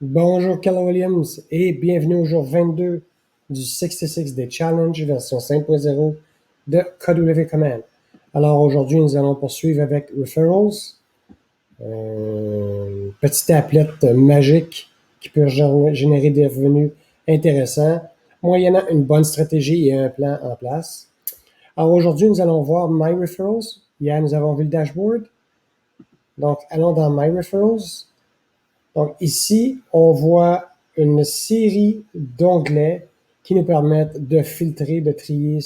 Bonjour Keller Williams et bienvenue au jour 22 du 66 Day Challenge version 5.0 de KW Command. Alors aujourd'hui, nous allons poursuivre avec Referrals, petit applet magique qui peut générer des revenus intéressants, moyennant une bonne stratégie et un plan en place. Alors aujourd'hui, nous allons voir My Referrals. Hier, nous avons vu le dashboard. Donc, allons dans My Referrals. Donc ici, on voit une série d'onglets qui nous permettent de filtrer, de trier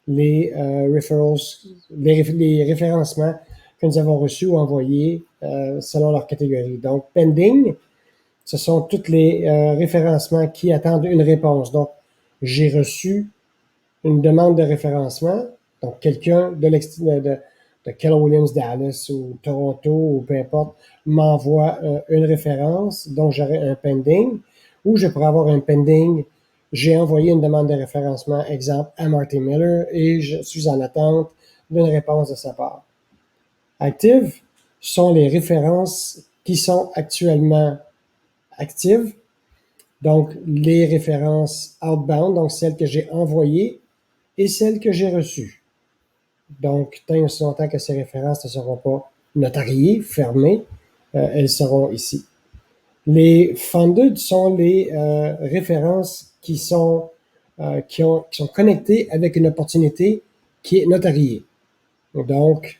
les referrals, les référencements que nous avons reçus ou envoyés selon leur catégorie. Donc, pending, ce sont tous les référencements qui attendent une réponse. Donc, j'ai reçu une demande de référencement. Donc, quelqu'un de Keller Williams Dallas ou Toronto ou peu importe m'envoie une référence, donc j'aurai un pending, ou je pourrais avoir un pending. J'ai envoyé une demande de référencement, exemple, à Martin Miller, et je suis en attente d'une réponse de sa part. Active sont les références qui sont actuellement actives, donc les références outbound, donc celles que j'ai envoyées, et celles que j'ai reçues. Donc, tant et aussi longtemps que ces références ne seront pas notariées, fermées, elles seront ici. Les funded sont les références qui sont connectées avec une opportunité qui est notariée. Donc,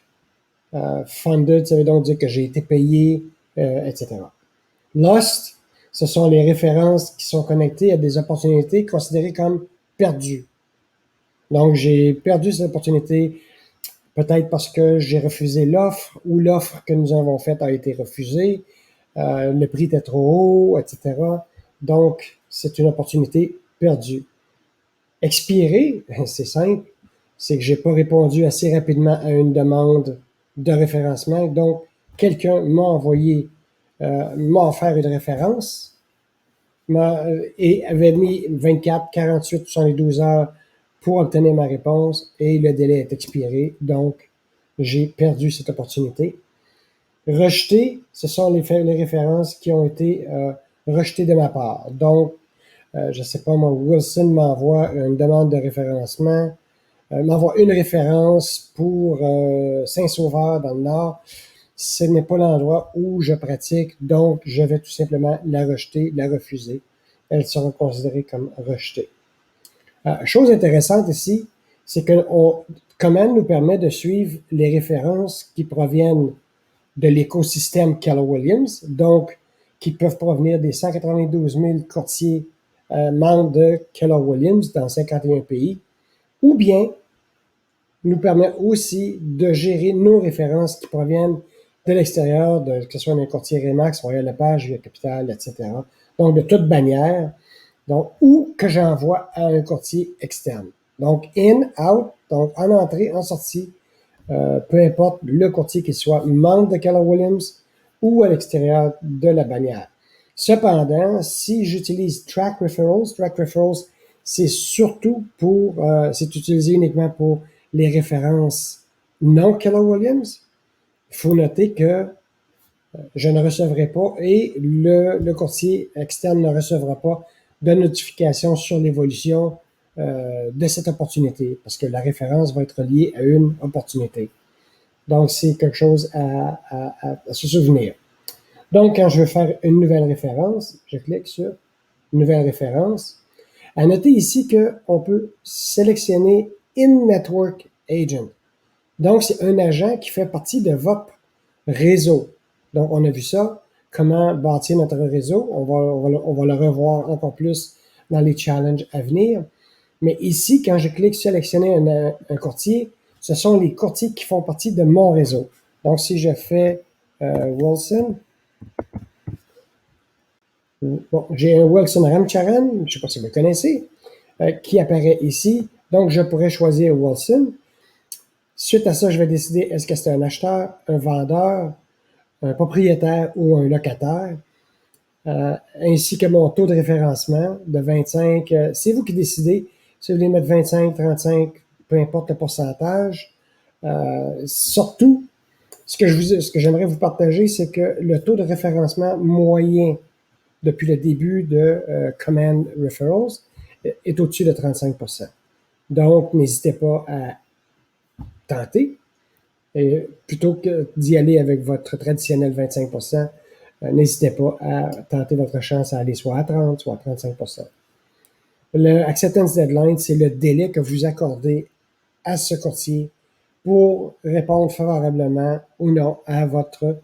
funded, ça veut donc dire que j'ai été payé, etc. Lost, ce sont les références qui sont connectées à des opportunités considérées comme perdues. Donc, j'ai perdu cette opportunité peut-être parce que j'ai refusé l'offre ou l'offre que nous avons faite a été refusée, le prix était trop haut, etc. Donc, c'est une opportunité perdue. Expirer, c'est simple, c'est que j'ai pas répondu assez rapidement à une demande de référencement. Donc, quelqu'un m'a offert une référence et avait mis 24, 48, 72 heures pour obtenir ma réponse et le délai est expiré. Donc, j'ai perdu cette opportunité. Rejeté, ce sont les références qui ont été rejetées de ma part. Donc, je ne sais pas, moi, Wilson m'envoie une demande de référencement, m'envoie une référence pour Saint-Sauveur dans le Nord. Ce n'est pas l'endroit où je pratique, donc je vais tout simplement la rejeter, la refuser. Elles seront considérées comme rejetées. Chose intéressante ici, c'est que Command nous permet de suivre les références qui proviennent de l'écosystème Keller Williams, donc qui peuvent provenir des 192 000 courtiers membres de Keller Williams dans 51 pays, ou bien nous permet aussi de gérer nos références qui proviennent de l'extérieur, que ce soit d'un courtier Remax, Royal Lepage, Via Capital, etc. Donc, de toute bannière, donc, ou que j'envoie à un courtier externe. Donc, in, out, donc en entrée, en sortie, peu importe le courtier qu'il soit membre de Keller Williams ou à l'extérieur de la bannière. Cependant, si j'utilise Track Referrals, c'est surtout c'est utilisé uniquement pour les références non Keller Williams. Il faut noter que je ne recevrai pas et le courtier externe ne recevra pas de notification sur l'évolution de cette opportunité parce que la référence va être liée à une opportunité. Donc, c'est quelque chose à se souvenir. Donc, quand je veux faire une nouvelle référence, je clique sur Nouvelle référence. À noter ici qu'on peut sélectionner In-Network Agent. Donc, c'est un agent qui fait partie de votre réseau. Donc, on a vu ça, comment bâtir notre réseau. On va le revoir encore plus dans les challenges à venir. Mais ici, quand je clique sélectionner un courtier, ce sont les courtiers qui font partie de mon réseau. Donc, si je fais Wilson, bon, j'ai un Wilson Ramcharan, je ne sais pas si vous le connaissez, qui apparaît ici. Donc, je pourrais choisir Wilson. Suite à ça, je vais décider est-ce que c'est un acheteur, un vendeur, un propriétaire ou un locataire, ainsi que mon taux de référencement de 25. C'est vous qui décidez si vous voulez mettre 25, 35, peu importe le pourcentage. Surtout, ce que j'aimerais vous partager, c'est que le taux de référencement moyen depuis le début de Command Referrals est au-dessus de 35%. Donc, n'hésitez pas à tenter. Et plutôt que d'y aller avec votre traditionnel 25%, n'hésitez pas à tenter votre chance à aller soit à 30, soit à 35%. Le acceptance deadline, c'est le délai que vous accordez à ce courtier pour répondre favorablement ou non à votre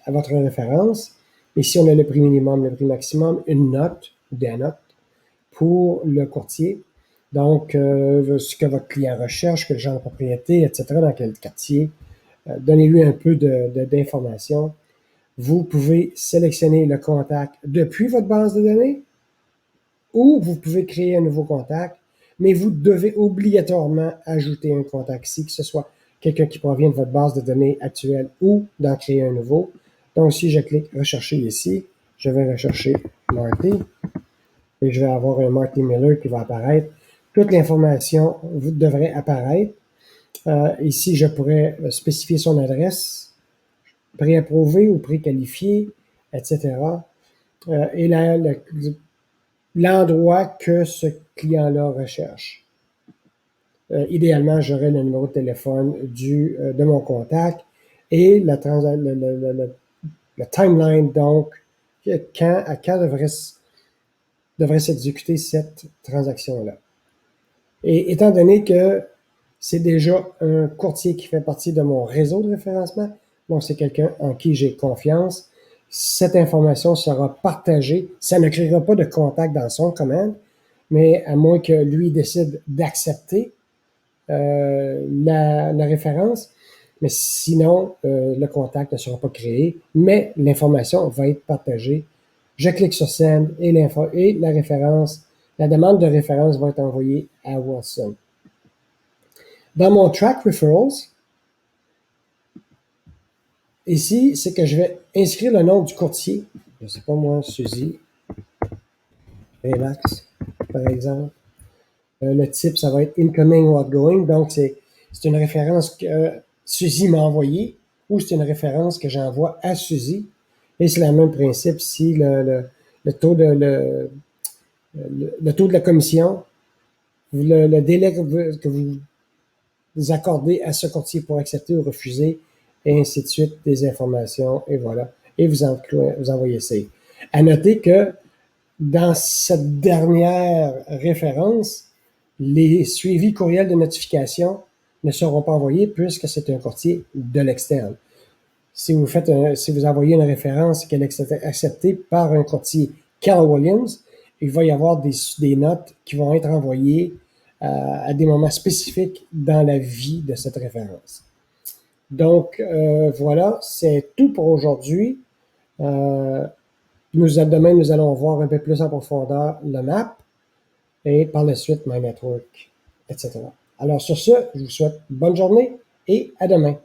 référence. Ici, on a le prix minimum, le prix maximum, une note, des notes pour le courtier. Donc, ce que votre client recherche, quel genre de propriété, etc., dans quel quartier. Donnez-lui un peu d'informations. Vous pouvez sélectionner le contact depuis votre base de données ou vous pouvez créer un nouveau contact, mais vous devez obligatoirement ajouter un contact ici, que ce soit quelqu'un qui provient de votre base de données actuelle ou d'en créer un nouveau. Donc, si je clique rechercher ici, je vais rechercher Marty et je vais avoir un Marty Miller qui va apparaître. Toute l'information devrait apparaître. Ici, je pourrais spécifier son adresse, préapprouvé ou préqualifié, etc. Et l'endroit que ce client-là recherche. Idéalement, j'aurai le numéro de téléphone de mon contact et le timeline, donc à quand devrait s'exécuter cette transaction-là. Et étant donné que c'est déjà un courtier qui fait partie de mon réseau de référencement, donc c'est quelqu'un en qui j'ai confiance, cette information sera partagée. Ça ne créera pas de contact dans son commande, mais à moins que lui décide d'accepter la référence. Mais sinon, le contact ne sera pas créé, mais l'information va être partagée. Je clique sur Send et la référence, la demande de référence va être envoyée à Wilson. Dans mon Track Referrals, ici, c'est que je vais inscrire le nom du courtier. Je ne sais pas moi, Suzy. Relax, par exemple. Le type, ça va être Incoming ou Outgoing. Donc, c'est une référence que Suzy m'a envoyée ou c'est une référence que j'envoie à Suzy. Et c'est le même principe si le taux de la commission, le délai que vous accordez à ce courtier pour accepter ou refuser, et ainsi de suite, des informations, et voilà. Et vous envoyez ça. À noter que dans cette dernière référence, les suivis courriels de notification ne seront pas envoyés puisque c'est un courtier de l'externe. Si vous envoyez une référence qu'elle est acceptée par un courtier Keller Williams, il va y avoir des notes qui vont être envoyées à des moments spécifiques dans la vie de cette référence. Donc, voilà, c'est tout pour aujourd'hui. Demain, nous allons voir un peu plus en profondeur le map et par la suite My Network, etc. Alors sur ce, je vous souhaite bonne journée et à demain.